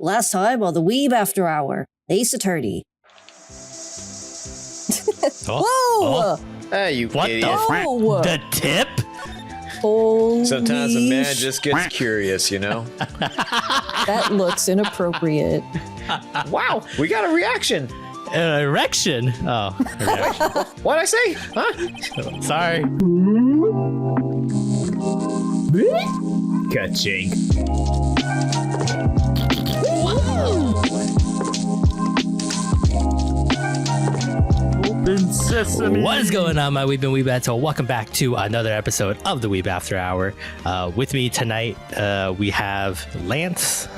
Last time on the Weeb After Hour, Ace Attorney. Whoa! Hey, you What idiot. the tip? Holy Sometimes a man just gets curious, you know? That looks inappropriate. Wow, we got a reaction. An erection. Oh, a reaction. What'd I say? Huh? Sorry. Ka-ching. Open sesame. What is going on, my Weeb and Weebettes? So welcome back to another episode of the Weeb After Hour. With me tonight, we have Lance.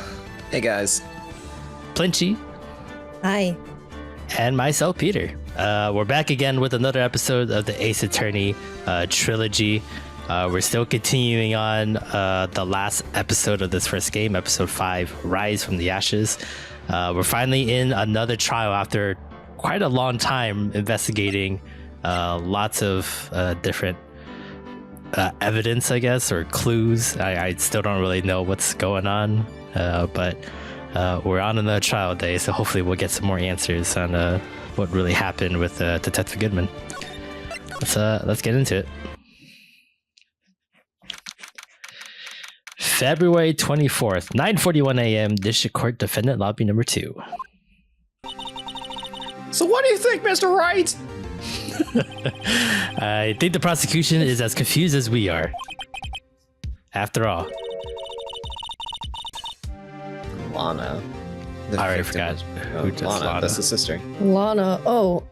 Hey, guys. Plinchy. Hi. And myself, Peter. We're back again with another episode of the Ace Attorney trilogy. We're still continuing on the last episode of this first game, episode 5, Rise from the Ashes. We're finally in another trial after quite a long time investigating lots of different evidence, I guess, or clues. I still don't really know what's going on, but we're on another trial day, so hopefully we'll get some more answers on what really happened with Detective Goodman. Let's get into it. February 24th, 9:41 a.m. District Court Defendant Lobby number 2. So what do you think, Mr. Wright? I think the prosecution is as confused as we are. After all. Lana. I already forgot who just Lana. That's the sister. Lana. Oh.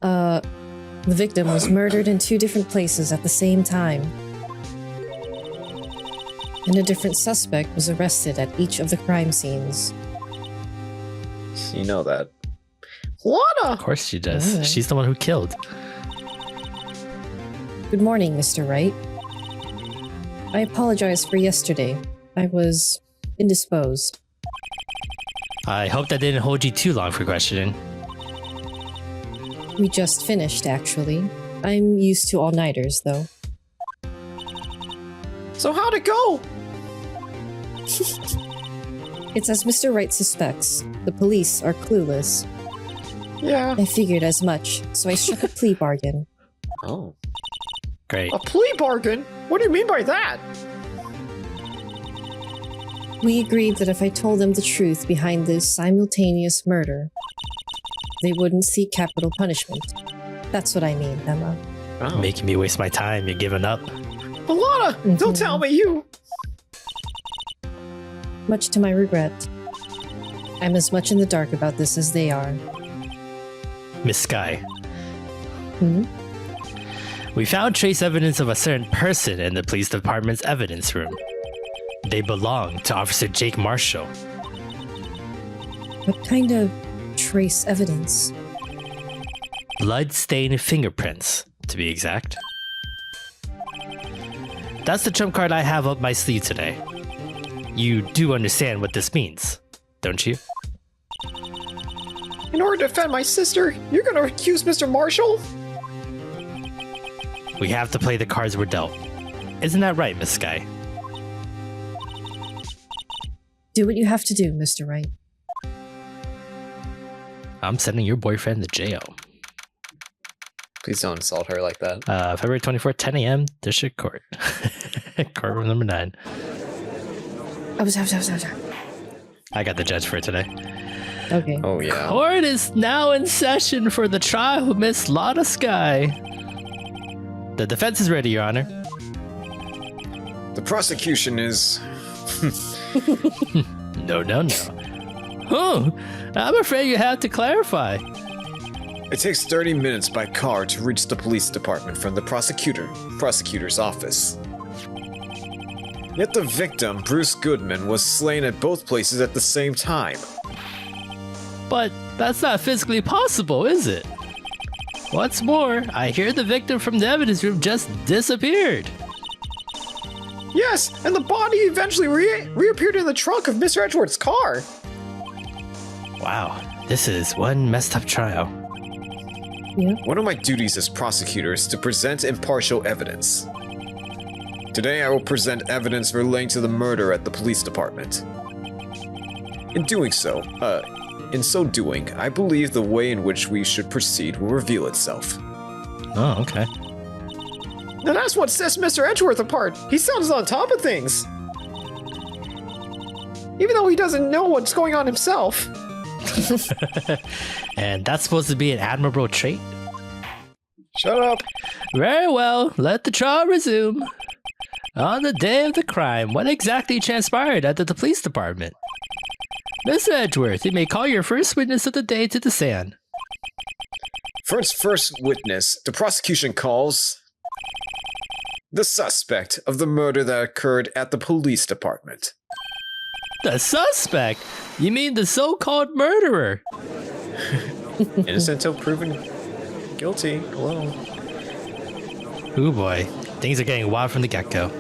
The victim was murdered in 2 different places at the same time. And a different suspect was arrested at each of the crime scenes. You know that. Lana! Of course she does. Yeah. She's the one who killed. Good morning, Mr. Wright. I apologize for yesterday. I was indisposed. I hope that didn't hold you too long for questioning. We just finished, actually. I'm used to all-nighters, though. So how'd it go? It's as Mr. Wright suspects. The police are clueless. Yeah. I figured as much, so I struck a plea bargain. Oh. Great. A plea bargain? What do you mean by that? We agreed that if I told them the truth behind this simultaneous murder, they wouldn't seek capital punishment. That's what I mean, Emma. Oh. Making me waste my time. You're giving up. But Lana, don't tell me you... Much to my regret. I'm as much in the dark about this as they are. Miss Skye. Hmm? We found trace evidence of a certain person in the police department's evidence room. They belong to Officer Jake Marshall. What kind of trace evidence? Blood-stained fingerprints, to be exact. That's the trump card I have up my sleeve today. You do understand what this means, don't you? In order to defend my sister, you're gonna accuse Mr. Marshall? We have to play the cards we're dealt. Isn't that right, Miss Skye? Do what you have to do, Mr. Wright. I'm sending your boyfriend to jail. Please don't insult her like that. February 24th, 10 a.m., District Court. Courtroom number 9. I got the judge for today. Okay. Oh, yeah. Court is now in session for the trial of Miss Lana Skye. The defense is ready, Your Honor. The prosecution is... No. Oh, I'm afraid you have to clarify. It takes 30 minutes by car to reach the police department from the prosecutor's office. Yet the victim, Bruce Goodman, was slain at both places at the same time. But that's not physically possible, is it? What's more, I hear the victim from the evidence room just disappeared. Yes, and the body eventually reappeared in the trunk of Mr. Edgeworth's car. Wow, this is one messed up trial. Yeah. One of my duties as prosecutor is to present impartial evidence. Today I will present evidence relating to the murder at the police department. In so doing, I believe the way in which we should proceed will reveal itself. Oh, okay. Now that's what sets Mr. Edgeworth apart. He sounds on top of things. Even though he doesn't know what's going on himself. And that's supposed to be an admirable trait? Shut up. Very well, let the trial resume. On the day of the crime, what exactly transpired at the police department? Mr. Edgeworth, you may call your first witness of the day to the stand. For its first witness, the prosecution calls the suspect of the murder that occurred at the police department. The suspect? You mean the so-called murderer? Innocent until proven guilty. Hello. Oh boy, things are getting wild from the get-go.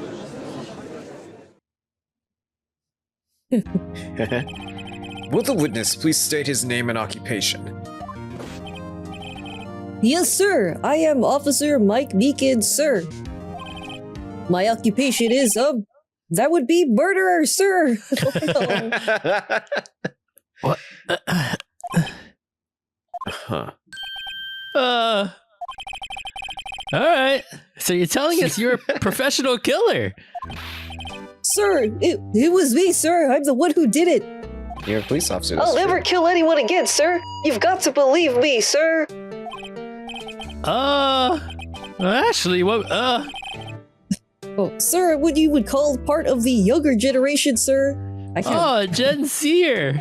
Will the witness please state his name and occupation? Yes, sir. I am Officer Mike Meekins, sir. My occupation is, that would be murderer, sir. What? Huh. Alright. So you're telling us you're a professional killer? Sir, it was me, sir. I'm the one who did it. You're a police officer. I'll never kill anyone again, sir. You've got to believe me, sir. Actually, what, Oh, sir, what you would call part of the younger generation, sir. Gen Z'er.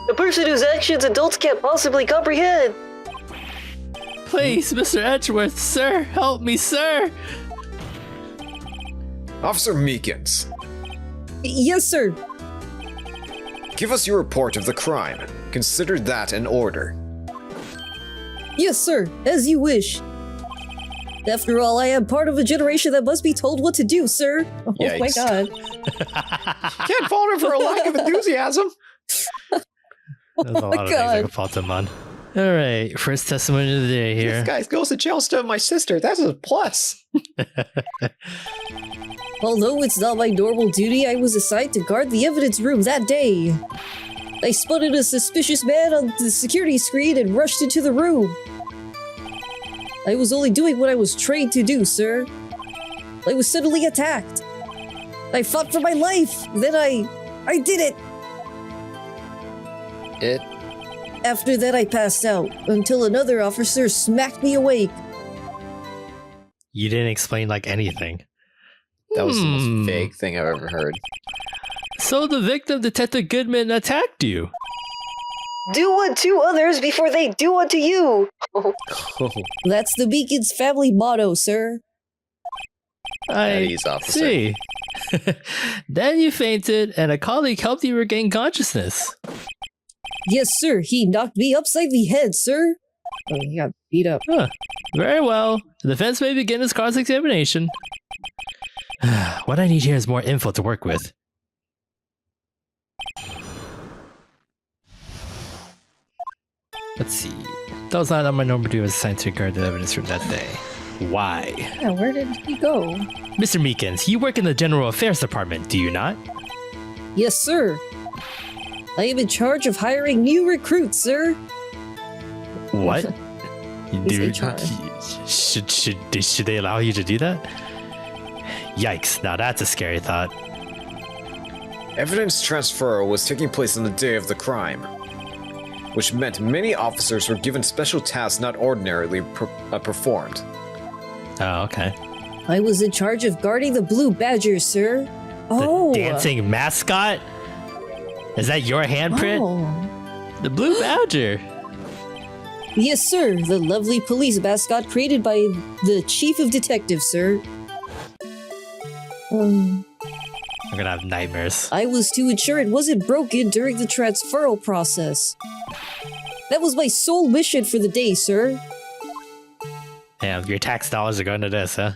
A person whose actions adults can't possibly comprehend. Please, Mr. Edgeworth, sir, help me, sir. Officer Meekins, Yes, sir. give us your report of the crime. Consider that an order. Yes, sir. As you wish. After all, I am part of a generation that must be told what to do, sir. Oh my Yikes. god. Can't fault her for a lack of enthusiasm. There's a lot of things I can fault him on. Alright, first testimony of the day here. This guy goes to jail instead of my sister. That's a plus. Although it's not my normal duty, I was assigned to guard the evidence room that day. I spotted a suspicious man on the security screen and rushed into the room. I was only doing what I was trained to do, sir. I was suddenly attacked. I fought for my life. Then I did it. After that, I passed out until another officer smacked me awake. You didn't explain like anything. That was the most vague thing I've ever heard. So the victim, Detective Goodman, attacked you. Do unto others before they do unto you. That's the Meekins family motto, sir. I see. Then you fainted, and a colleague helped you regain consciousness. Yes, sir. He knocked me upside the head, sir. Oh, he got beat up. Huh. Very well. The defense may begin its cross-examination. What I need here is more info to work with. Let's see. That was not on my normal duty. I was assigned to guard the evidence room that day. Why? Yeah, where did he go? Mr. Meekins, you work in the General Affairs Department, do you not? Yes, sir. I am in charge of hiring new recruits, sir. What? He's HR. Should they allow you to do that? Yikes, now that's a scary thought. Evidence transfer was taking place on the day of the crime, which meant many officers were given special tasks not ordinarily performed. Oh, okay. I was in charge of guarding the Blue Badger, sir. The dancing mascot? Is that your handprint? Oh. The Blue Badger. Yes, sir. The lovely police mascot created by the chief of detectives, sir. I'm gonna have nightmares. I was to ensure it wasn't broken during the transferal process. That was my sole mission for the day, sir. Damn, your tax dollars are going to this, huh?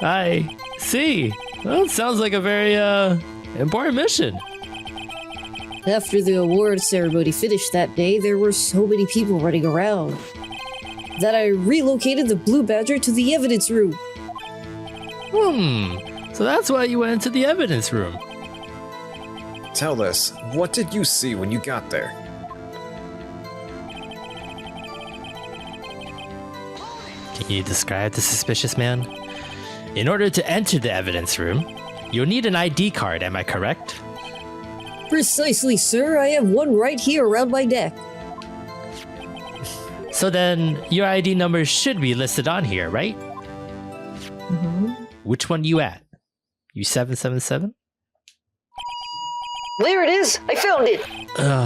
I see. Well, it sounds like a very, important mission. After the award ceremony finished that day, there were so many people running around that I relocated the Blue Badger to the evidence room. So that's why you went into the evidence room. Tell us, what did you see when you got there? Can you describe the suspicious man? In order to enter the evidence room, you'll need an ID card, am I correct? Precisely, sir. I have one right here around my neck. So then, your ID number should be listed on here, right? Which one you at? You 777? There it is! I found it!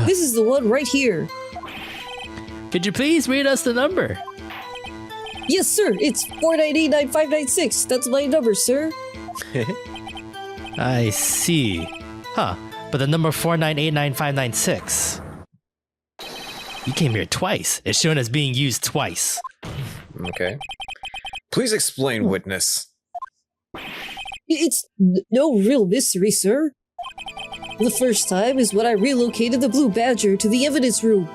This is the one right here. Could you please read us the number? Yes, sir. It's 4989596. That's my number, sir. I see. Huh. But the number 4989596. You came here twice. It's shown as being used twice. Okay. Please explain, witness. It's no real mystery, sir. The first time is when I relocated the Blue Badger to the evidence room.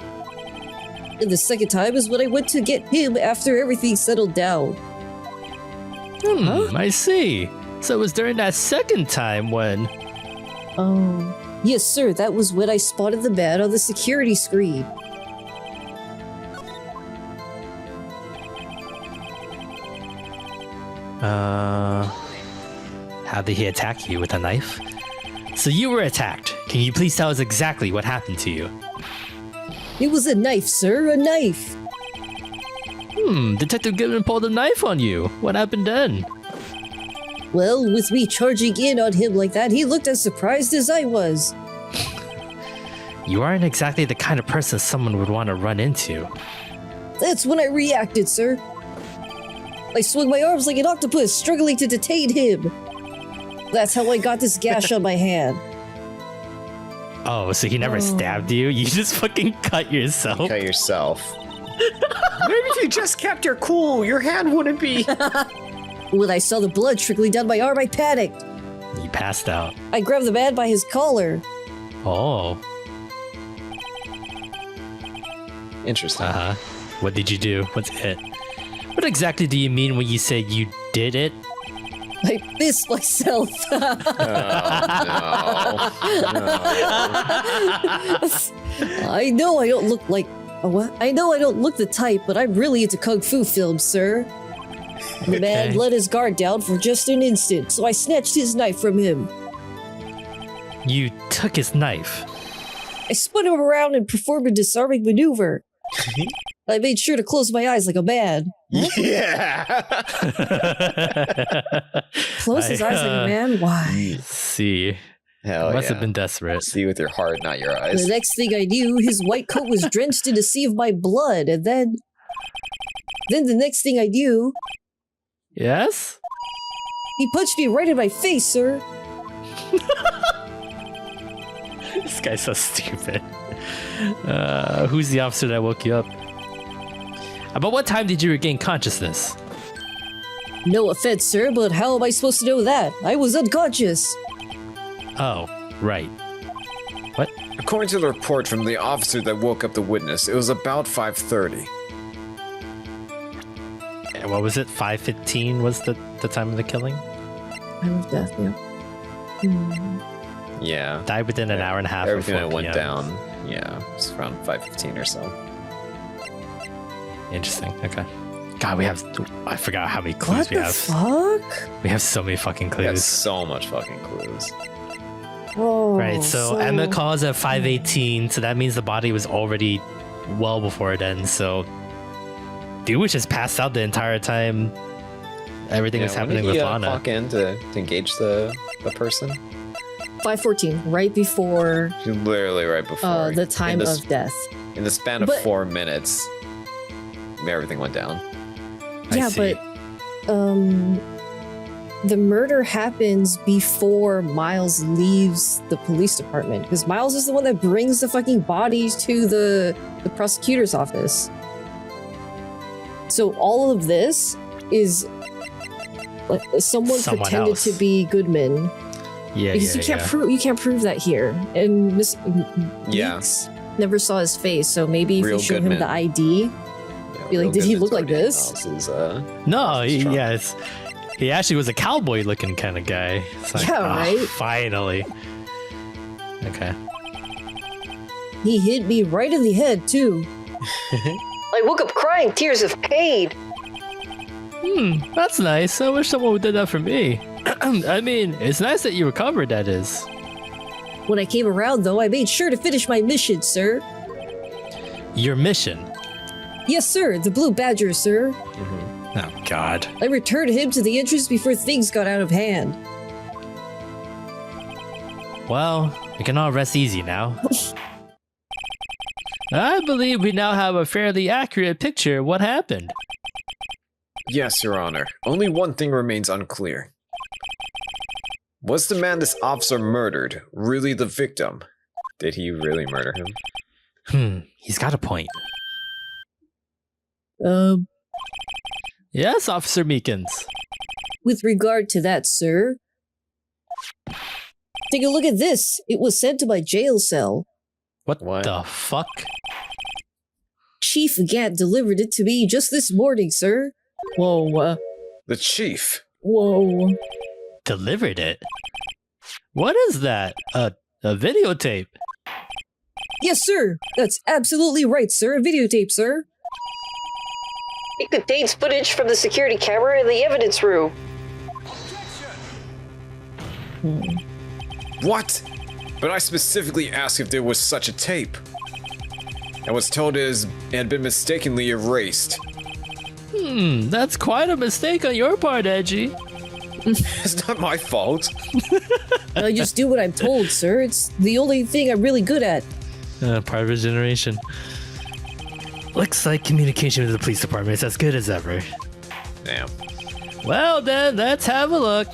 And the second time is when I went to get him after everything settled down. I see. So it was during that second time when... Yes, sir. That was when I spotted the man on the security screen. How did he attack you, with a knife? So you were attacked. Can you please tell us exactly what happened to you? It was a knife, sir. A knife. Detective Goodman pulled a knife on you. What happened then? Well, with me charging in on him like that, he looked as surprised as I was. You aren't exactly the kind of person someone would want to run into. That's when I reacted, sir. I swung my arms like an octopus, struggling to detain him. That's how I got this gash on my hand. Oh, so he never stabbed you? You just fucking cut yourself? Cut yourself. Maybe if you just kept your cool, your hand wouldn't be... When I saw the blood trickling down my arm, I panicked. You passed out. I grabbed the man by his collar. Oh. Interesting. What did you do? What's it? What exactly do you mean when you say you did it? I pissed myself. I know I don't look like... What? I know I don't look the type, but I'm really into kung fu films, sir. The man let his guard down for just an instant, so I snatched his knife from him. You took his knife? I spun him around and performed a disarming maneuver. I made sure to close my eyes like a man. Yeah! Close his eyes like a man? Why? See. Hell Must have been desperate. See with your heart, not your eyes. The next thing I knew, his white coat was drenched in a sea of my blood, and then the next thing I knew... Yes? He punched me right in my face, sir. This guy's so stupid. Who's the officer that woke you up? About what time did you regain consciousness? No offense, sir, but how am I supposed to know that? I was unconscious. Oh, right. What? According to the report from the officer that woke up the witness, it was about 5:30. What was it? 5:15 was the time of the killing? Time of death, yeah. Yeah. Died within an hour and a half. Everything that before went PM. down. Yeah, it's around 5:15 or so. Interesting. Okay. God, I forgot how many What clues we the have. fuck? We have so many fucking We got clues. so much fucking clues. Oh, Right, so Emma calls at 5:18, so that means the body was already well before then, so dude was just passed out the entire time everything was happening with Lana. Clock in to engage the person? 5:14, right before Literally right before. the time of death. In the span of 4 minutes, everything went down. Yeah, but the murder happens before Miles leaves the police department, because Miles is the one that brings the fucking bodies to the prosecutor's office. So all of this is someone pretended else. to be Goodman. Yeah, Because you can't prove that here. And Miss Meeks never saw his face, so maybe if Real you show him Goodman. the ID, be like, did he look like this? No, he actually was a cowboy looking kind of guy. It's like, Yeah, right? Finally. Okay. He hit me right in the head, too. I woke up crying tears of pain. That's nice. I wish someone did that for me. I mean, it's nice that you recovered, that is. When I came around, though, I made sure to finish my mission, sir. Your mission? Yes, sir. The Blue Badger, sir. Oh, God. I returned him to the entrance before things got out of hand. Well, we can all rest easy now. I believe we now have a fairly accurate picture of what happened. Yes, Your Honor. Only one thing remains unclear. Was the man this officer murdered really the victim? Did he really murder him? He's got a point. Yes, Officer Meekins. With regard to that, sir. Take a look at this. It was sent to my jail cell. What What? the fuck? Chief Gant delivered it to me just this morning, sir. Whoa, The chief. whoa. Delivered it? What is that? A videotape? Yes, sir. That's absolutely right, sir. A videotape, sir. It contains footage from the security camera in the evidence room. What? But I specifically asked if there was such a tape. I was told it had been mistakenly erased. That's quite a mistake on your part, Edgy. It's not my fault. I just do what I'm told, sir. It's the only thing I'm really good at. Private generation. Looks like communication with the police department is as good as ever. Damn. Well then, let's have a look.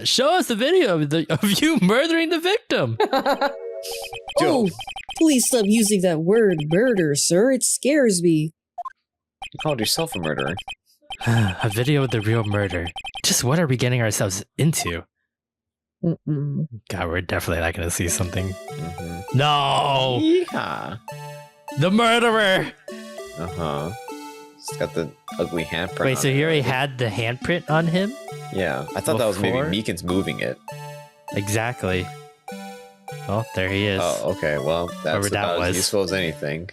Show us the video of you murdering the victim. Oh, please stop using that word murder, sir. It scares me. You called yourself a murderer. A video of the real murder. Just what are we getting ourselves into? God, we're definitely not gonna see something. No! Yeah. The murderer! Uh-huh. It's got the ugly handprint. Wait, on so it. he already had the handprint on him? Yeah, I thought that was maybe Before? Meekins moving it. Exactly. Oh, there he is. Oh, okay. Well, that's Whoever that about was. as useful as anything.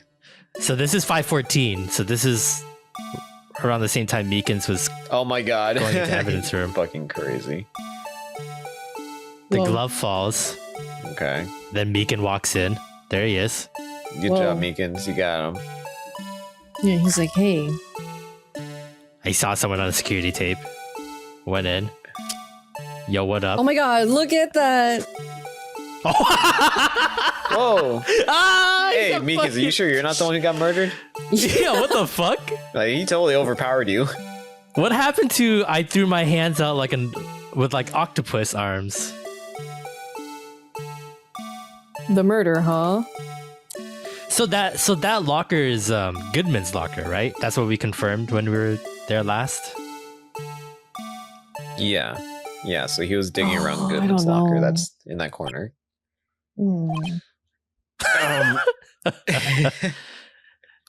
So this is 514. So this is around the same time Meekins was Oh my god. going into evidence room. Fucking crazy. The Whoa. glove falls. Okay. Then Meekin walks in. There he is. Good Whoa. job, Meekins. You got him. Yeah, he's like, hey. I saw someone on a security tape. Went in. Yo, what up? Oh my god, look at that. Whoa. Ah, Hey, he's a Meekins, are you fucking- sure you're not the one who got murdered? Yeah, what the fuck? Like, he totally overpowered you. What happened to I threw my hands out like with like octopus arms? The murder, huh? So that locker is Goodman's locker, right? That's what we confirmed when we were there last. Yeah. Yeah, so he was digging Oh, around I Goodman's don't locker. know. That's in that corner.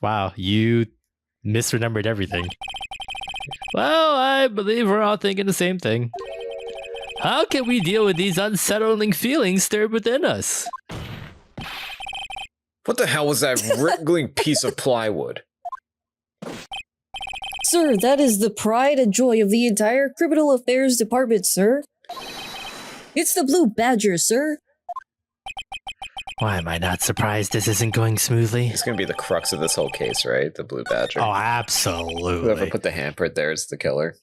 Wow, you misremembered everything. Well, I believe we're all thinking the same thing. How can we deal with these unsettling feelings stirred within us? What the hell was that wriggling piece of plywood? Sir, that is the pride and joy of the entire criminal affairs department, sir. It's the Blue Badger, sir. Why am I not surprised this isn't going smoothly? It's gonna be the crux of this whole case, right? The Blue Badger. Oh, Whoever absolutely. put the handprint there is the killer.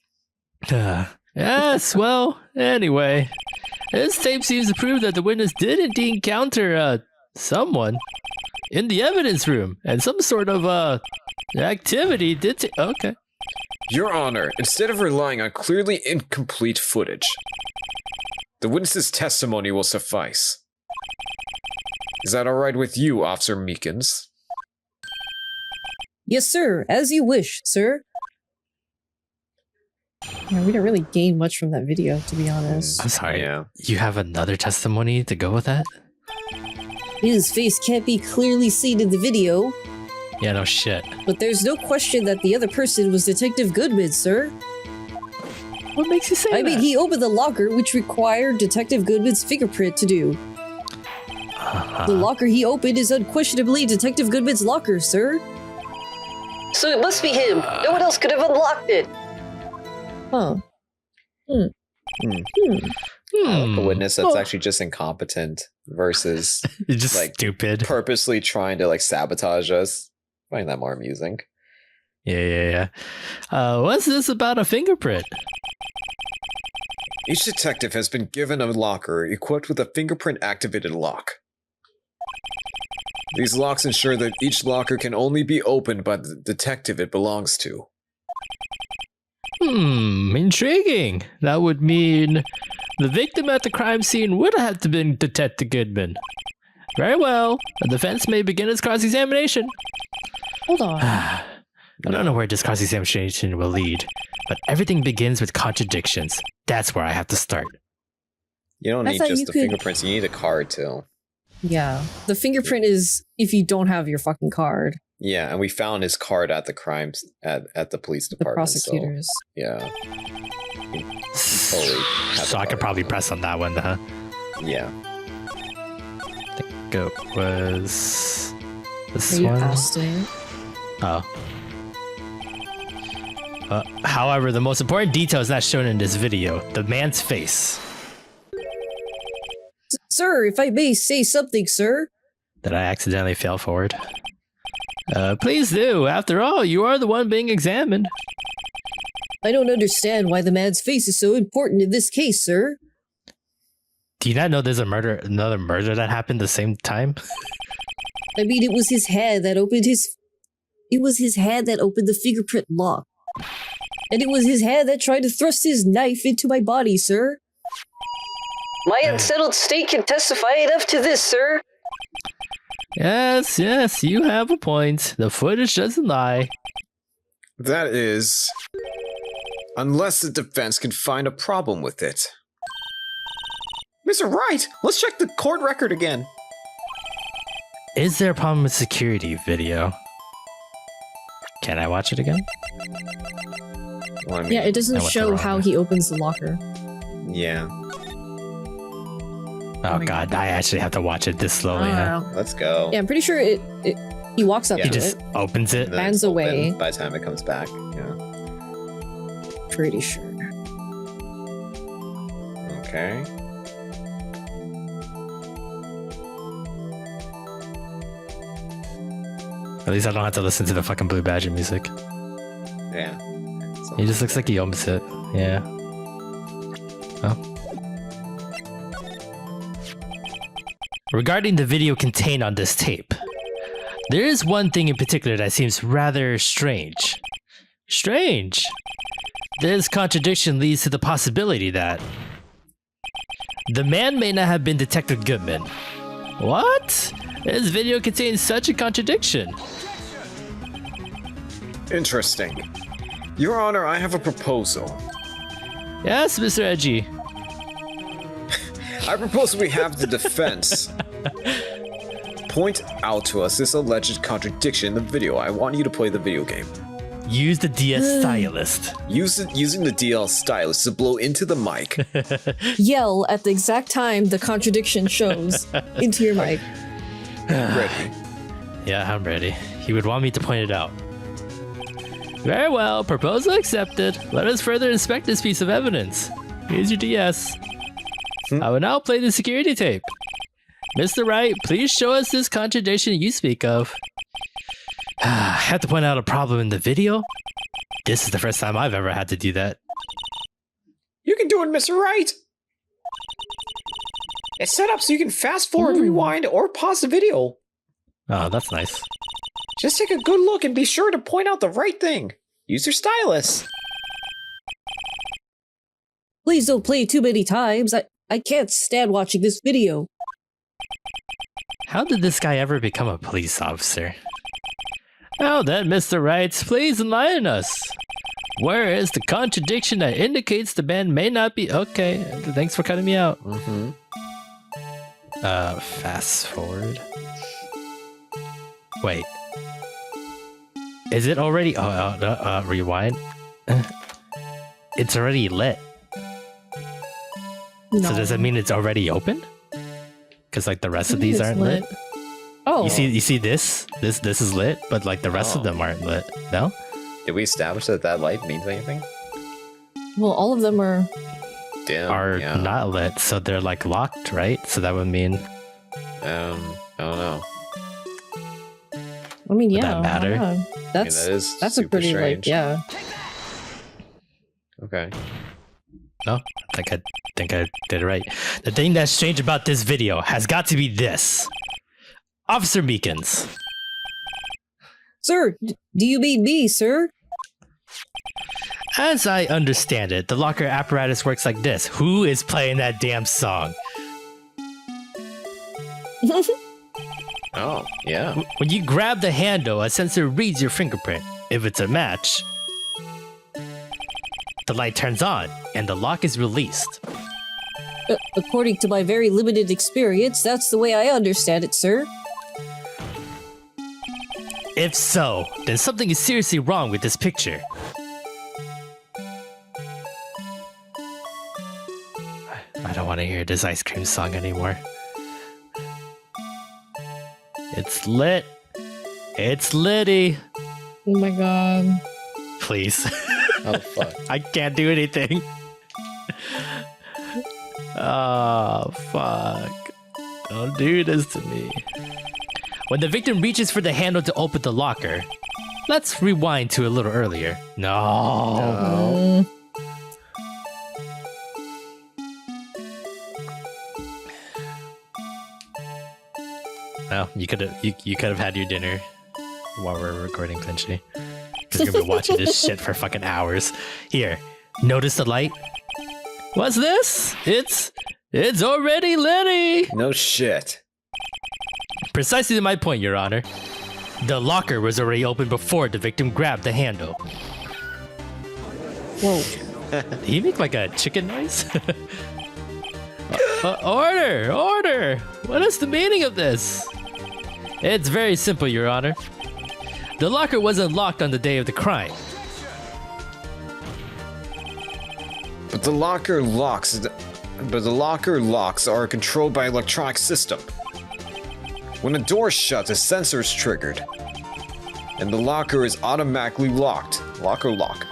Yes, well, anyway. This tape seems to prove that the witness did indeed encounter, someone in the evidence room, and some sort of, activity did okay. Your Honor, instead of relying on clearly incomplete footage, the witness's testimony will suffice. Is that alright with you, Officer Meekins? Yes, sir. As you wish, sir. Yeah, we didn't really gain much from that video, to be honest. I'm sorry. Yeah. You have another testimony to go with that? His face can't be clearly seen in the video, Yeah, no shit. but there's no question that the other person was Detective Goodman, sir. What makes you say that? I mean, he opened the locker, which required Detective Goodman's fingerprint to do. The locker he opened is unquestionably Detective Goodman's locker, sir. So it must be him. No one else could have unlocked it. Huh. A witness that's actually just incompetent versus just like stupid. purposely trying to like sabotage us. I find that more amusing. Yeah. What's this about a fingerprint? Each detective has been given a locker equipped with a fingerprint-activated lock. These locks ensure that each locker can only be opened by the detective it belongs to. Intriguing. That would mean the victim at the crime scene would have to been Detective Goodman. Very well. The defense may begin its cross-examination. Hold on. I don't know where this cross-examination will lead, but everything begins with contradictions. That's where I have to start. You don't I need thought just you the could- fingerprints, you need a card too. Yeah. The fingerprint is if you don't have your fucking card. Yeah, and we found his card at the crimes at the police The department. prosecutors. So, yeah. He totally had So the I could card. probably press on that one, huh? Yeah. I think it was this You one. asked it. Oh. However, the most important detail is not shown in this video. The man's face. Sir, if I may say something, sir. Did I accidentally fail forward? Please do. After all, you are the one being examined. I don't understand why the man's face is so important in this case, sir. Do you not know there's another murder that happened the same time? I mean, it was his hand that opened the fingerprint lock. And it was his hand that tried to thrust his knife into my body, sir. My unsettled state can testify enough to this, sir. Yes, you have a point. The footage doesn't lie. That is, unless the defense can find a problem with it. Mr. Wright, let's check the court record again. Is there a problem with security video? Can I watch it again? Well, I mean, Yeah, it doesn't I went the show wrong how way. he opens the locker. yeah. Oh god, I actually have to watch it this slowly, huh? Let's go. Yeah, I'm pretty sure he walks up Yeah. He to just it. opens it. And then Hands it's open away. by the time it comes back. Yeah. Pretty sure. Okay. At least I don't have to listen to the fucking Blue Badger music. Yeah. He just looks like he opens it. Yeah. Oh. Regarding the video contained on this tape, there is one thing in particular that seems rather strange. Strange! This contradiction leads to the possibility that the man may not have been Detective Goodman. What? This video contains such a contradiction. Interesting. Your Honor, I have a proposal. Yes, Mr. Edgy. I propose we have the defense point out to us this alleged contradiction in the video. I want you to play the video game. Use the DS stylist. Using the DL stylus to blow into the mic. Yell at the exact time the contradiction shows into your mic. Ready. Yeah, I'm ready. He would want me to point it out. Very well, proposal accepted. Let us further inspect this piece of evidence. Here's your DS. I will now play the security tape. Mr. Wright, please show us this contradiction you speak of. I have to point out a problem in the video. This is the first time I've ever had to do that. You can do it, Mr. Wright. It's set up so you can fast forward, rewind, or pause the video. Oh, that's nice. Just take a good look and be sure to point out the right thing. Use your stylus. Please don't play too many times. I can't stand watching this video. How did this guy ever become a police officer? Now then, Mr. Wright, please enlighten us. Where is the contradiction that indicates the man may not be... Okay, thanks for cutting me out. Fast forward. Wait. Is it already... rewind? it's already lit. No. So does that mean it's already open? Because like the rest of these It's aren't lit. Oh. You see this is lit, but like the rest of them aren't lit. No? Did we establish that light means anything? Well, all of them are. Damn. Are yeah. not lit, so they're like locked, right? So that would mean. I don't know. I mean, Would yeah. that matter? yeah. That's that is a pretty super like strange. yeah. No, Okay. I think I did it right. The thing that's strange about this video has got to be this. Officer Meekins. Sir, do you mean me, sir? As I understand it, the locker apparatus works like this. Who is playing that damn song? Oh, yeah. When you grab the handle, a sensor reads your fingerprint. If it's a match, the light turns on and the lock is released. According to my very limited experience, that's the way I understand it, sir. If so, then something is seriously wrong with this picture. I don't want to hear this ice cream song anymore. It's lit. It's litty. Oh my god. Please. Oh, fuck. I can't do anything. Oh, fuck. Don't do this to me. When the victim reaches for the handle to open the locker, let's rewind to a little earlier. No. No, you could have had your dinner while we're recording, Plinchy. Because you've been watching this shit for fucking hours. Here, notice the light? What's this? It's already litty. No shit. Precisely my point, Your Honor. The locker was already open before the victim grabbed the handle. Whoa. Did he make like a chicken noise? Order! Order! What is the meaning of this? It's very simple, Your Honor. The locker wasn't locked on the day of the crime. But the locker locks are controlled by electronic system. When a door shuts, a sensor is triggered, and the locker is automatically locked. Locker lock.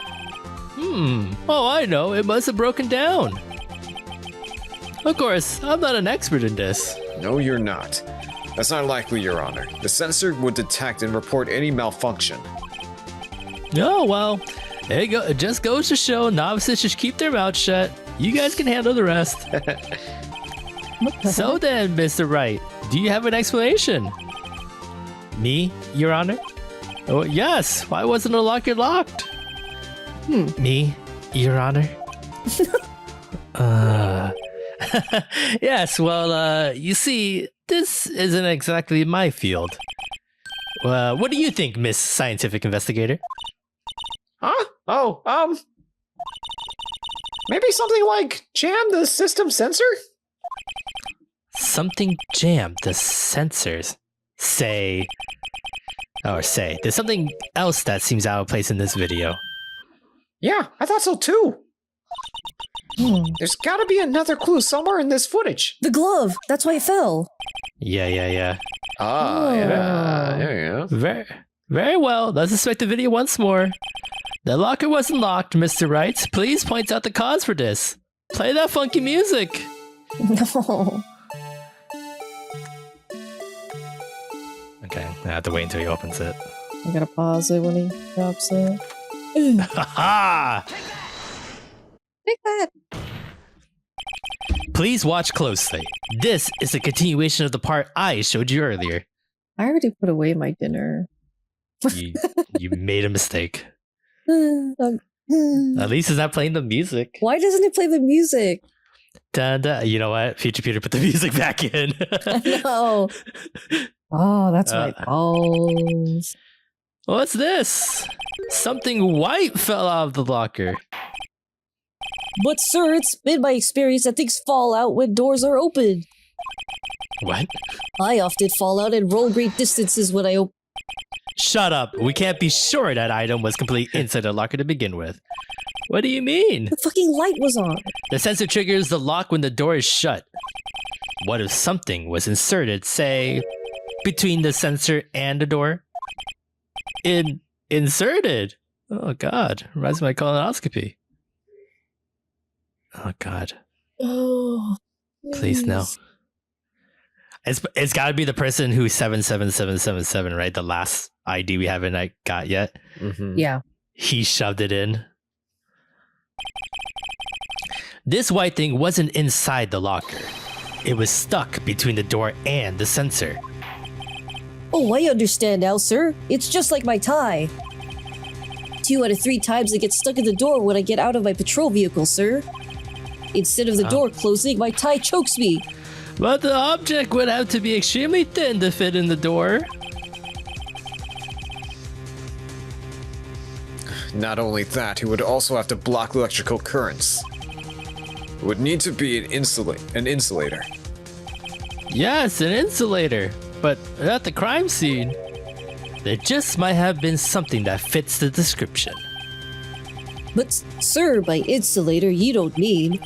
Oh, I know. It must have broken down. Of course, I'm not an expert in this. No, you're not. That's not likely, Your Honor. The sensor would detect and report any malfunction. Oh, well. It just goes to show novices should keep their mouths shut. You guys can handle the rest. So then, Mr. Wright, do you have an explanation? Me, Your Honor? Oh, yes. Why wasn't the locker locked? Me, Your Honor? Yes, well, you see, this isn't exactly my field. What do you think, Miss Scientific Investigator? Huh? Oh, maybe something like jam the system sensor? Something jammed the sensors. Say, there's something else that seems out of place in this video. Yeah, I thought so too. There's gotta be another clue somewhere in this footage. The glove! That's why it fell. Yeah. Ah, yeah, there you go. Very well. Let's inspect the video once more. The locker wasn't locked, Mr. Wright. Please point out the cause for this. Play that funky music. No. Okay, I have to wait until he opens it. I gotta pause it when he drops it. Ha! Take that! Please watch closely. This is a continuation of the part I showed you earlier. I already put away my dinner. You made a mistake. Why At least it's not playing the music. doesn't it play the music? You know what? Future Peter, put the music back in. No. Oh, that's my balls. What's this? Something white fell out of the locker. But sir, it's been my experience that things fall out when doors are open. What? I often fall out and roll great distances when I open. Shut up. We can't be sure that item was completely inside the locker to begin with. What do you mean? The fucking light was on. The sensor triggers the lock when the door is shut. What if something was inserted, say, between the sensor and the door? Inserted? Oh god, reminds me of my colonoscopy. Oh god. Oh. Please no. It's gotta be the person who's 77777, right? The last ID we haven't got yet. Mm-hmm. Yeah. He shoved it in. This white thing wasn't inside the locker. It was stuck between the door and the sensor. Oh, I understand now, sir. It's just like my tie. 2 out of 3 times it gets stuck in the door when I get out of my patrol vehicle, sir. Instead of the door closing, my tie chokes me. But the object would have to be extremely thin to fit in the door. Not only that, it would also have to block electrical currents. It would need to be an insulator. Yes, an insulator. But at the crime scene, there just might have been something that fits the description. But, sir, by insulator, you don't mean...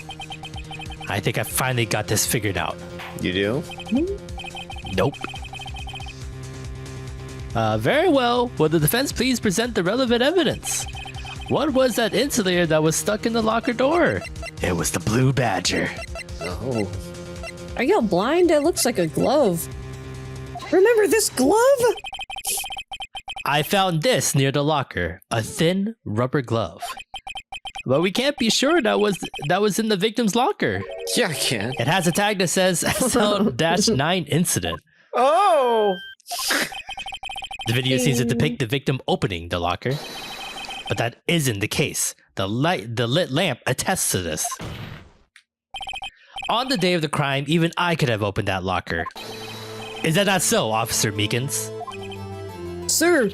I think I finally got this figured out. You do? Nope. Very well. Will the defense please present the relevant evidence? What was that insulator that was stuck in the locker door? It was the Blue Badger. Oh. Are y'all blind? That looks like a glove. Remember this glove? I found this near the locker, a thin rubber glove. But we can't be sure that was in the victim's locker. Yeah, I can. It has a tag that says SL-9 incident. Oh! The video seems to depict the victim opening the locker, but that isn't the case. The lit lamp attests to this. On the day of the crime, even I could have opened that locker. Is that not so, Officer Meekins? Sir,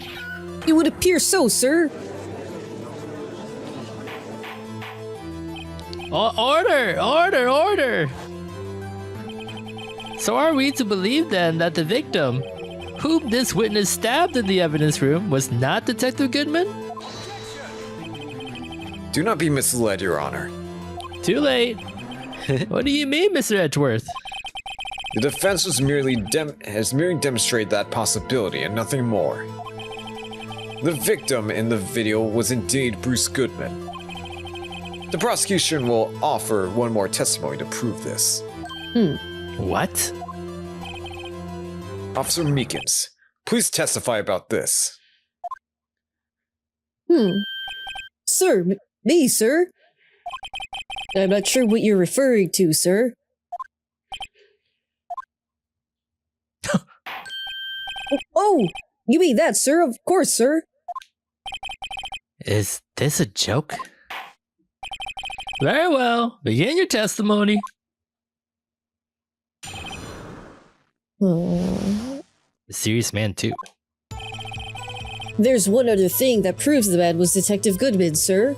it would appear so, sir. Order! So are we to believe then that the victim, whom this witness stabbed in the evidence room, was not Detective Goodman? Do not be misled, Your Honor. Too late. What do you mean, Mr. Edgeworth? The defense has merely demonstrated that possibility and nothing more. The victim in the video was indeed Bruce Goodman. The prosecution will offer one more testimony to prove this. What? Officer Meekins, please testify about this. Sir, me, sir? I'm not sure what you're referring to, sir. Oh, you mean that, sir? Of course, sir. Is this a joke? Very well. Begin your testimony. A serious man, too. There's one other thing that proves the man was Detective Goodman, sir.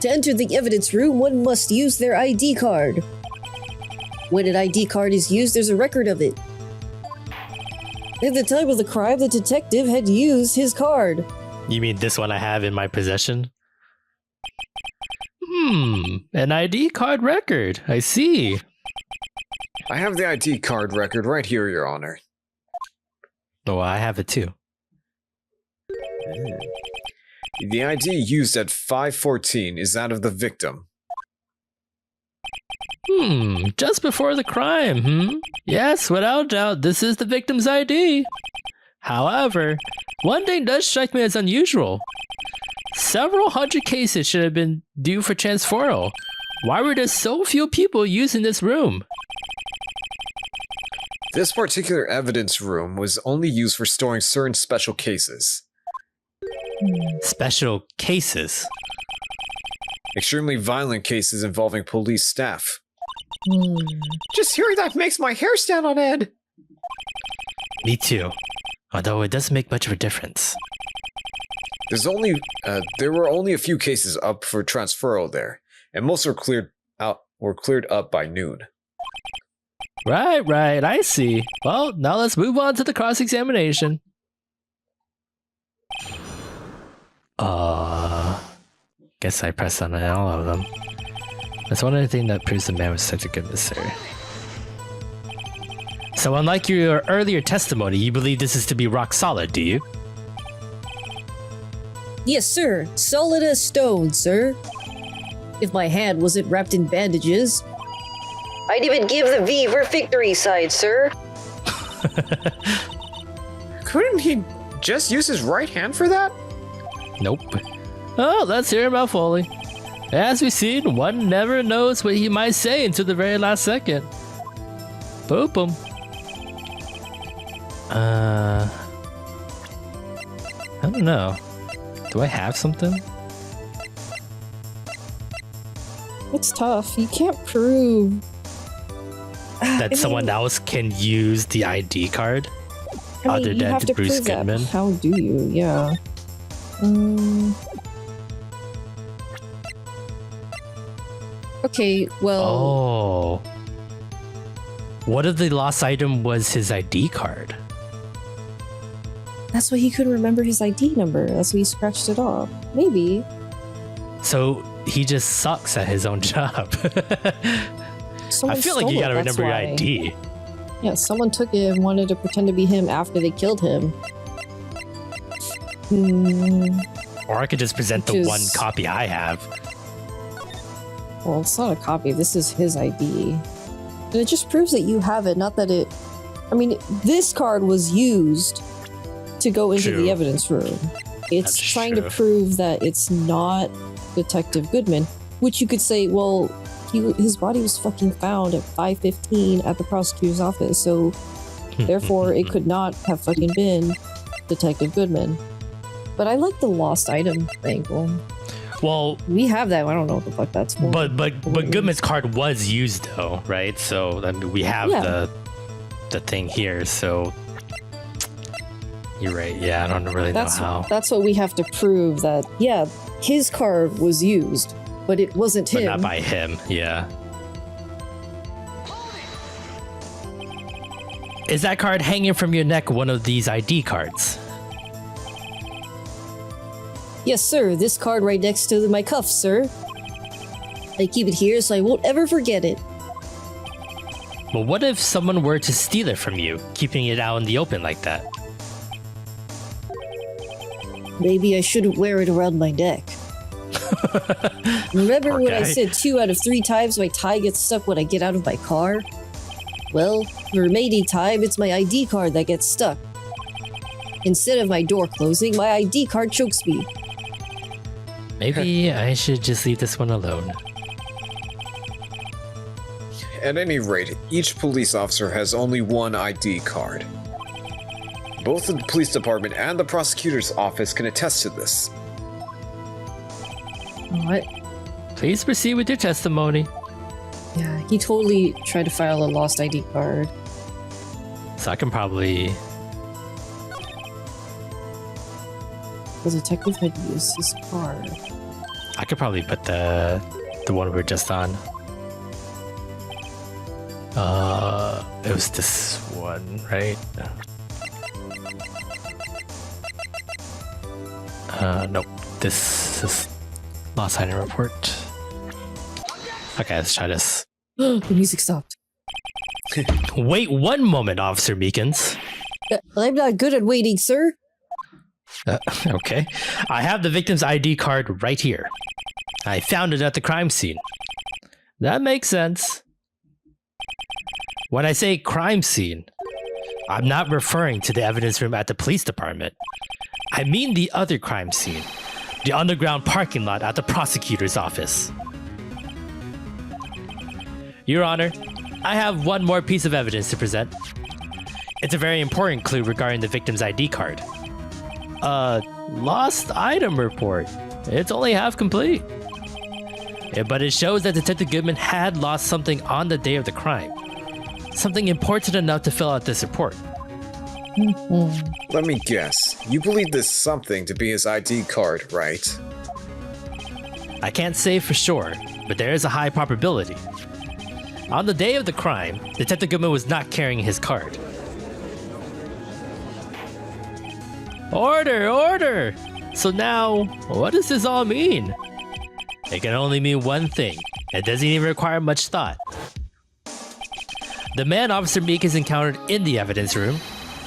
To enter the evidence room, one must use their ID card. When an ID card is used, there's a record of it. At the time of the crime, the detective had used his card. You mean this one I have in my possession? An ID card record. I see. I have the ID card record right here, Your Honor. Oh, I have it too. The ID used at 5:14 is that of the victim. Just before the crime, Yes, without doubt, this is the victim's ID. However, one thing does strike me as unusual. Several hundred cases should have been due for transferal. Why were there so few people using this room? This particular evidence room was only used for storing certain special cases. Special cases? Extremely violent cases involving police staff. Just hearing that makes my hair stand on end. Me too. Although it doesn't make much of a difference. There were only a few cases up for transferal there, and most were cleared up by noon. Right, I see. Well, now let's move on to the cross-examination. guess I pressed on all of them. That's one of the things that proves the man was such a good mister. So unlike your earlier testimony, you believe this is to be rock solid, do you? Yes, sir. Solid as stone, sir. If my hand wasn't wrapped in bandages, I'd even give the V for victory side, sir. Couldn't he just use his right hand for that? Nope. Oh, let's hear about Foley. As we've seen, one never knows what he might say until the very last second. Boop him. I don't know. Do I have something? It's tough. You can't prove That someone else can use the ID card? I mean, Other you than have to Bruce prove that. Goodman? How do you? Yeah. Okay, well... Oh. What if the lost item was his ID card? That's why he couldn't remember his ID number. That's why he scratched it off. Maybe. So he just sucks at his own job. Someone I feel like stole you gotta it, that's remember your why. ID. Yeah, someone took it and wanted to pretend to be him after they killed him. Or I could just present the one copy I have. Well, it's not a copy. This is his ID. And it just proves that you have it, not that it... I mean, this card was used to go into True. the evidence room. It's That's trying true. to prove that it's not Detective Goodman, which you could say, well, his body was fucking found at 5:15 at the prosecutor's office, so therefore it could not have fucking been Detective Goodman. But I like the lost item angle. Well, We have that. I don't know what the fuck that's for. but Goodman's card was used though, right? So I mean, we have Yeah. the thing here. So you're right. Yeah, I don't really know how. That's what we have to prove, that yeah, his card was used, but it wasn't But him. not by him. Yeah. Is that card hanging from your neck one of these ID cards? Yes, sir. This card right next to my cuff, sir. I keep it here so I won't ever forget it. But what if someone were to steal it from you, keeping it out in the open like that? Maybe I shouldn't wear it around my neck. Remember Poor when I guy. said 2 out of 3 times my tie gets stuck when I get out of my car? Well, the remaining time, it's my ID card that gets stuck. Instead of my door closing, my ID card chokes me. Maybe I should just leave this one alone. At any rate, each police officer has only one ID card. Both the police department and the prosecutor's office can attest to this. What? Please proceed with your testimony. Yeah, he totally tried to file a lost ID card. So I can probably... The detective had used his card. I could probably put the one we were just on. It was this one, right? Nope. This is lost item report. Okay, let's try this. The music stopped. Wait one moment, Officer Meekins. I'm not good at waiting, sir. Okay. I have the victim's ID card right here. I found it at the crime scene. That makes sense. When I say crime scene, I'm not referring to the evidence room at the police department. I mean the other crime scene. The underground parking lot at the prosecutor's office. Your Honor, I have one more piece of evidence to present. It's a very important clue regarding the victim's ID card. Lost item report. It's only half complete. Yeah, but it shows that Detective Goodman had lost something on the day of the crime. Something important enough to fill out this report. Let me guess. You believe this something to be his ID card, right? I can't say for sure, but there is a high probability. On the day of the crime, Detective Goodman was not carrying his card. Order! Order! So now, what does this all mean? it can only mean one thing. It doesn't even require much thought. The man Officer Meekins encountered in the evidence room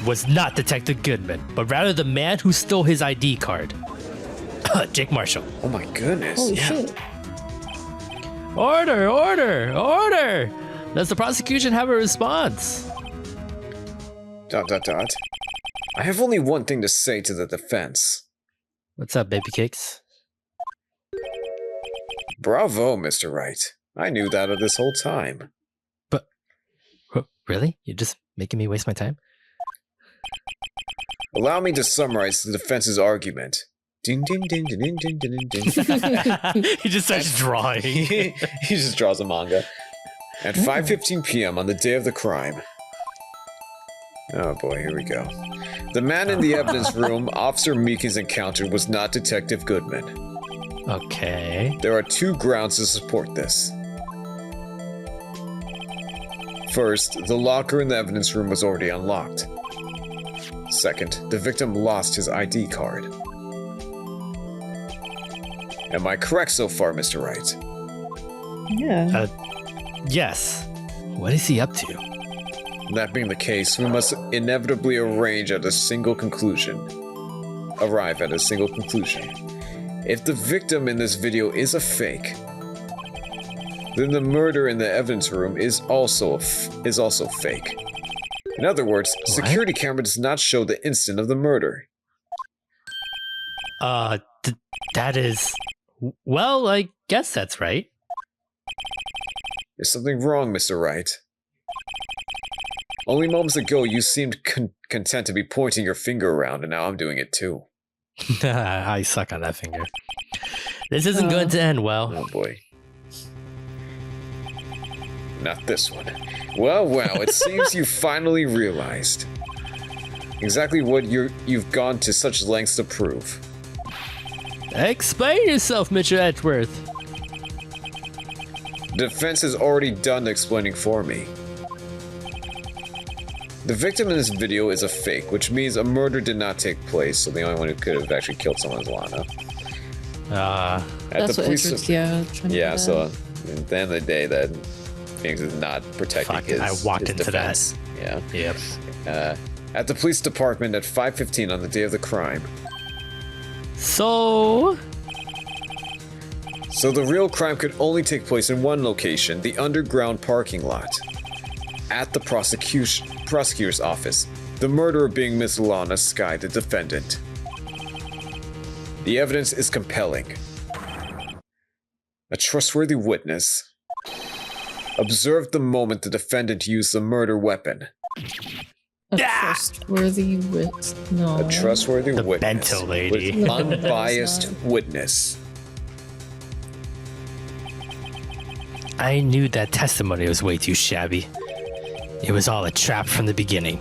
was not Detective Goodman, but rather the man who stole his ID card. Jake Marshall. Oh my goodness. Holy shit. Order, order, order! Does the prosecution have a response? ... I have only one thing to say to the defense. What's up, baby cakes? Bravo, Mr. Wright. I knew that this whole time. But, really? You're just making me waste my time? Allow me to summarize the defense's argument. Ding, ding, ding, ding, ding, ding, ding, ding. He just starts drawing. He just draws a manga. At 5:15 p.m. on the day of the crime. Oh boy, here we go. The man in the evidence room Officer Meekins encountered was not Detective Goodman. Okay. There are two grounds to support this. First, the locker in the evidence room was already unlocked. Second, the victim lost his ID card. Am I correct so far, Mr. Wright? Yeah. Yes. What is he up to? That being the case, we must inevitably arrive at a single conclusion. If the victim in this video is a fake, then the murder in the evidence room is also fake. In other words, security camera does not show the instant of the murder. That is... Well, I guess that's right. There's something wrong, Mr. Wright. Only moments ago, you seemed content to be pointing your finger around, and now I'm doing it too. I suck on that finger. This isn't going to end well. Oh boy. Not this one. Well, it seems you finally realized exactly what you've gone to such lengths to prove. Explain yourself, Mr. Edgeworth. Defense has already done the explaining for me. The victim in this video is a fake, which means a murder did not take place, so the only one who could have actually killed someone is Lana. That's what Edgeworth's, yeah, so at the end of the day, that Phoenix is not protecting his I walked his into defense. that. Yeah. Yep. At the police department at 5:15 on the day of the crime. So the real crime could only take place in one location, the underground parking lot. At the prosecutor's office, the murderer being Miss Lana Skye, the defendant. The evidence is compelling. A trustworthy witness observed the moment the defendant used the murder weapon. A trustworthy witness. No. A trustworthy The witness. bento lady. With No, unbiased that's not. witness. I knew that testimony was way too shabby. It was all a trap from the beginning.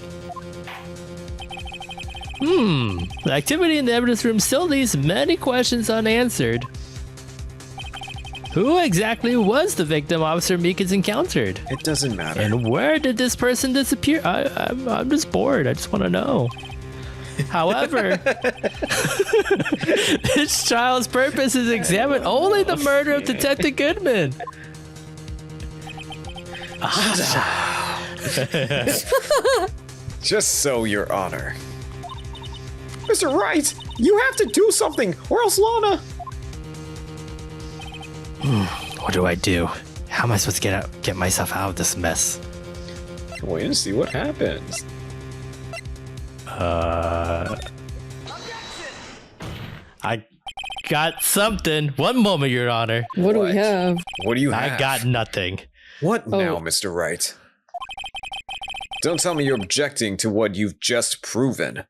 The activity in the evidence room still leaves many questions unanswered. Who exactly was the victim Officer Meekins encountered? It doesn't matter. And where did this person disappear? I'm just bored. I just want to know. However, this trial's purpose is to examine only the murder of Detective Goodman. Just so, Your Honor. Mr. Wright, you have to do something, or else Lana... What do I do? How am I supposed to get myself out of this mess? Wait and see what happens. I got something. One moment, Your Honor. What do we have? What do you have? I got nothing. What now, Oh. Mr. Wright? Don't tell me you're objecting to what you've just proven.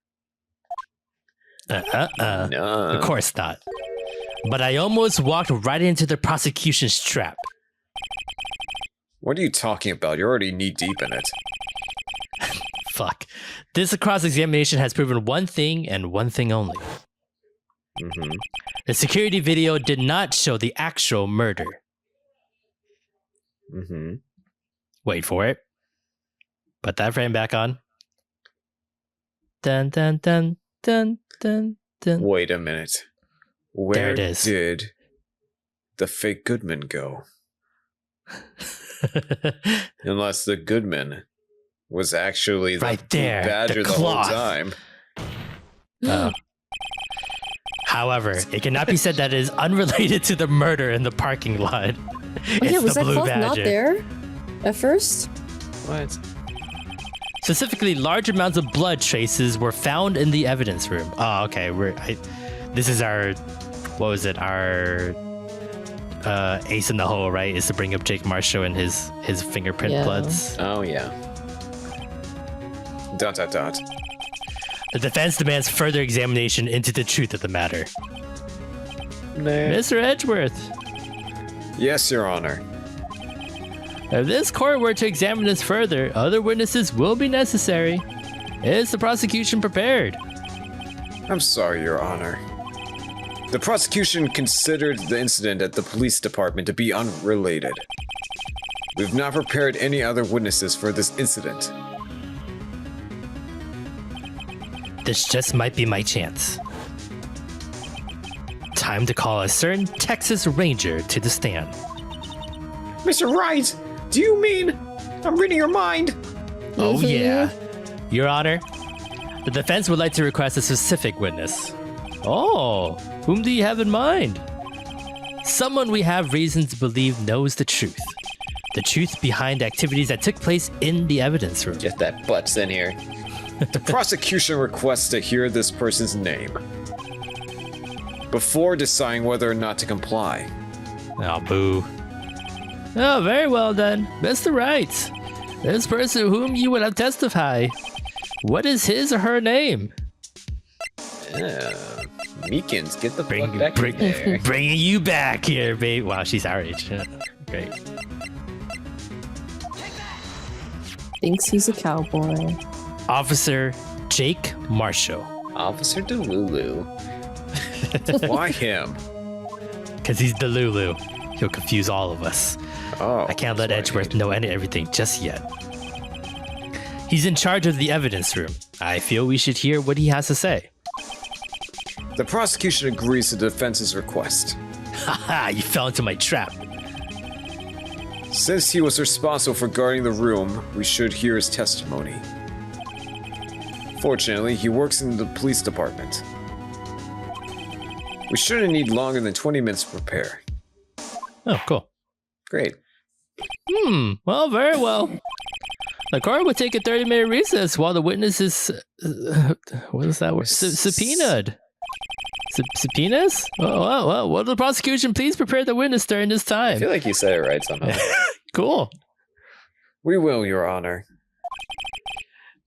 No. No. Of course not. But I almost walked right into the prosecution's trap. What are you talking about? You're already knee-deep in it. Fuck. This cross-examination has proven one thing and one thing only. Mm-hmm. The security video did not show the actual murder. Mm-hmm. Wait for it. Put that frame back on. Dun dun dun dun dun dun. Wait a minute. Where it is. did the fake Goodman go? Unless the Goodman was actually the right there, badger the whole time. However, it cannot be said that it is unrelated to the murder in the parking lot. Yeah, was that cloth not there at first? What? Specifically, large amounts of blood traces were found in the evidence room. Oh, okay. This is our, what was it? Our ace in the hole, right? Is to bring up Jake Marshall and his fingerprint bloods. Oh yeah. ... The defense demands further examination into the truth of the matter. Mr. Edgeworth. Yes, Your Honor. If this court were to examine this further, other witnesses will be necessary. Is the prosecution prepared? I'm sorry, Your Honor. The prosecution considered the incident at the police department to be unrelated. We've not prepared any other witnesses for this incident. This just might be my chance. Time to call a certain Texas Ranger to the stand. Mr. Wright, do you mean I'm reading your mind? Oh yeah. Your Honor, the defense would like to request a specific witness. Oh, whom do you have in mind? Someone we have reason to believe knows the truth. The truth behind the activities that took place in the evidence room. Get that butts in here. The prosecution requests to hear this person's name before deciding whether or not to comply. Oh, boo. Oh, very well then. Mr. Wright, this person whom you would have testified, what is his or her name? Meekins, get the fuck back in there. Bringing you back here, babe. Wow, she's our age. Great. Thinks he's a cowboy. Officer Jake Marshall. Officer Delulu. Why him? Because he's Delulu. He'll confuse all of us. Oh, I can't let Edgeworth know everything just yet. He's in charge of the evidence room. I feel we should hear what he has to say. The prosecution agrees to the defense's request. Haha, you fell into my trap. Since he was responsible for guarding the room, we should hear his testimony. Fortunately, he works in the police department. We shouldn't need longer than 20 minutes to prepare. Oh, cool. Great. Well, very well. The court will take a 30-minute recess while the witness is... what is that word? Subpoenaed. Subpoenas? Oh, well, will the prosecution please prepare the witness during this time? I feel like you said it right somehow. Cool. We will, Your Honor.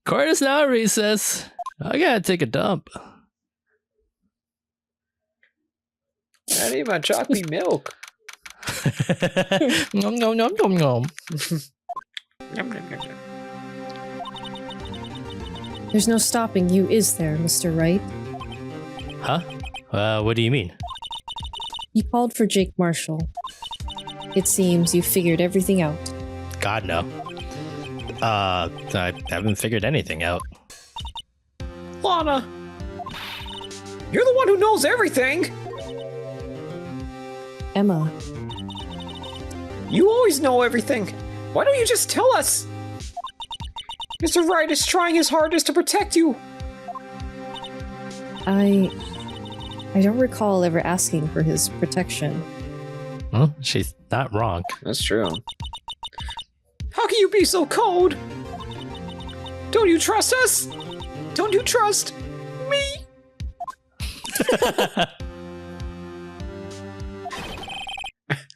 Court is now at recess. I gotta take a dump. I need my chocolate milk. Nom nom nom nom nom. There's no stopping you, is there, Mr. Wright? Huh? What do you mean? You called for Jake Marshall. It seems you figured everything out. God, no. I haven't figured anything out. Lana! You're the one who knows everything! Emma. You always know everything. Why don't you just tell us? Mr. Wright is trying his hardest to protect you. I don't recall ever asking for his protection. Well, she's not wrong. That's true. How can you be so cold? Don't you trust us? Don't you trust me?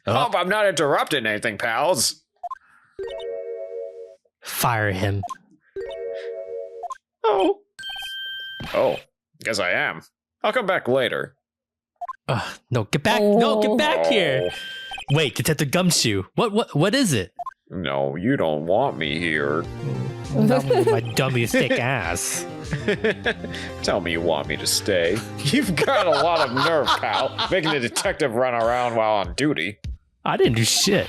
Hope I'm not interrupting anything, pals. Fire him. Oh, guess I am. I'll come back later. No, get back! No, get back here! Wait, Detective Gumshoe. What is it? No, you don't want me here. My dummy thick ass. Tell me you want me to stay. You've got a lot of nerve, pal, making the detective run around while on duty. I didn't do shit.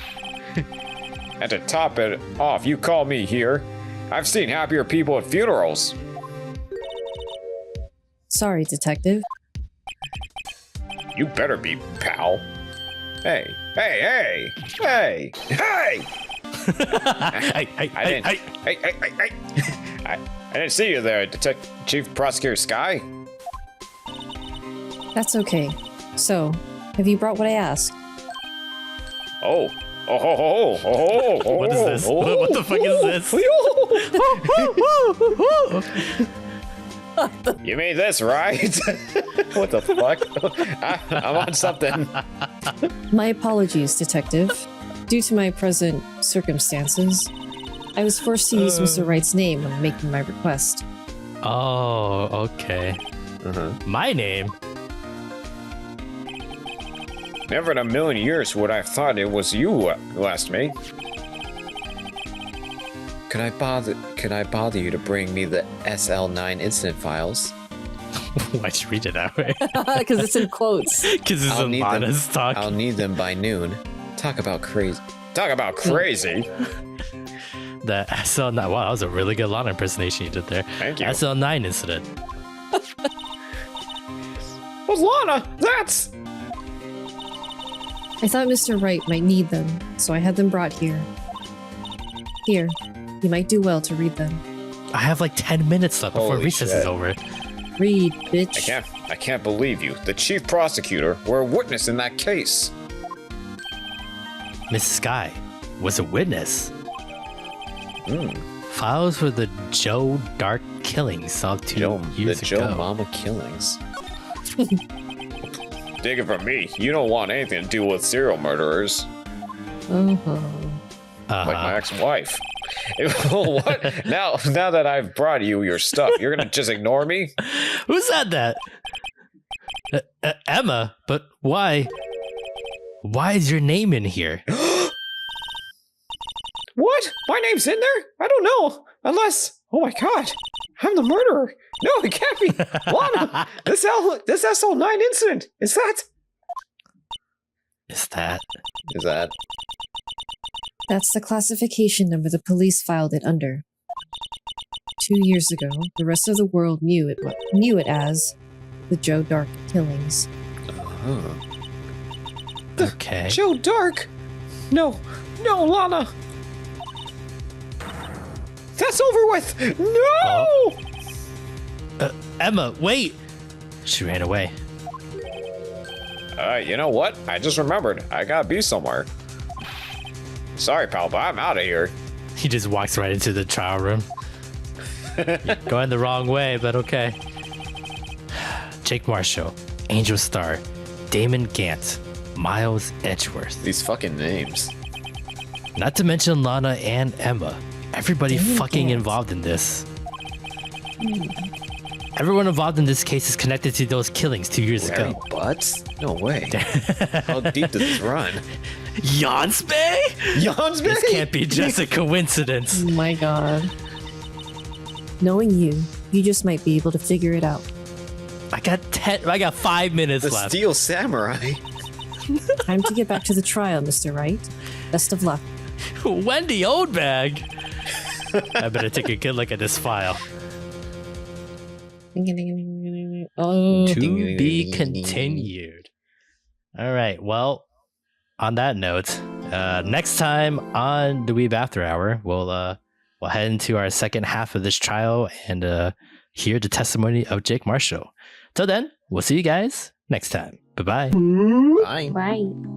And to top it off, you call me here. I've seen happier people at funerals. Sorry, Detective. You better be, pal. Hey! Hey! Hey! Hey! Hey! I didn't see you there, Chief Prosecutor Skye. That's okay. So, have you brought what I asked? Oh. What is this? What the fuck is this? You made this, right? What the fuck? I'm on something. My apologies, Detective. Due to my present circumstances, I was forced to use Mr. Wright's name when making my request. Oh, okay. My name? Never in a million years would I have thought it was you who asked me. Can I bother you to bring me the SL9 incident files? Why'd you read it that way? Because it's in quotes. Because it's a Lana's talk. I'll need them by noon. Talk about crazy. Talk about crazy! The SL9. Wow, that was a really good Lana impersonation you did there. Thank you. SL9 incident. What's Lana? That's... I thought Mr. Wright might need them, so I had them brought here. Here, you might do well to read them. I have like 10 minutes left before Holy recess shit. is over. Read, bitch. I can't believe you. The chief prosecutor were a witness in that case. Miss Skye was a witness. Files for the Joe Dark killings solved 2 years ago. The Joe Mama killings. Dig it from me. You don't want anything to do with serial murderers. Like my ex-wife. What? Now that I've brought you your stuff, you're gonna just ignore me? Who said that? Emma, but why? Why is your name in here? What? My name's in there? I don't know. Unless... Oh my god. I'm the murderer. No, it can't be. Lana, this SL9 incident. Is that? That's the classification number the police filed it under. 2 years ago, the rest of the world knew it as the Joe Dark killings. Okay. Joe Dark? No, Lana. That's over with. No! Emma, wait! She ran away. You know what? I just remembered. I gotta be somewhere. Sorry, pal, but I'm out of here. He just walks right into the trial room. Going the wrong way, but okay. Jake Marshall, Angel Starr, Damon Gant, Miles Edgeworth. These fucking names. Not to mention Lana and Emma. Everybody Damon fucking Gant. involved in this. Everyone involved in this case is connected to those killings 2 years Larry ago. Butts? No way. How deep does this run? Yawns Bay? Yawns Bay? This can't be just a coincidence. Oh my god. Knowing you just might be able to figure it out. I got 5 minutes The left. Steel Samurai. Time to get back to the trial, Mr. Wright. Best of luck. Wendy Oldbag. I better take a good look at this file. Oh, To be continued. All right. Well, on that note, next time on the Weeb After Hour, we'll head into our second half of this trial and hear the testimony of Jake Marshall. Till then, we'll see you guys next time. Bye-bye. Bye. Bye.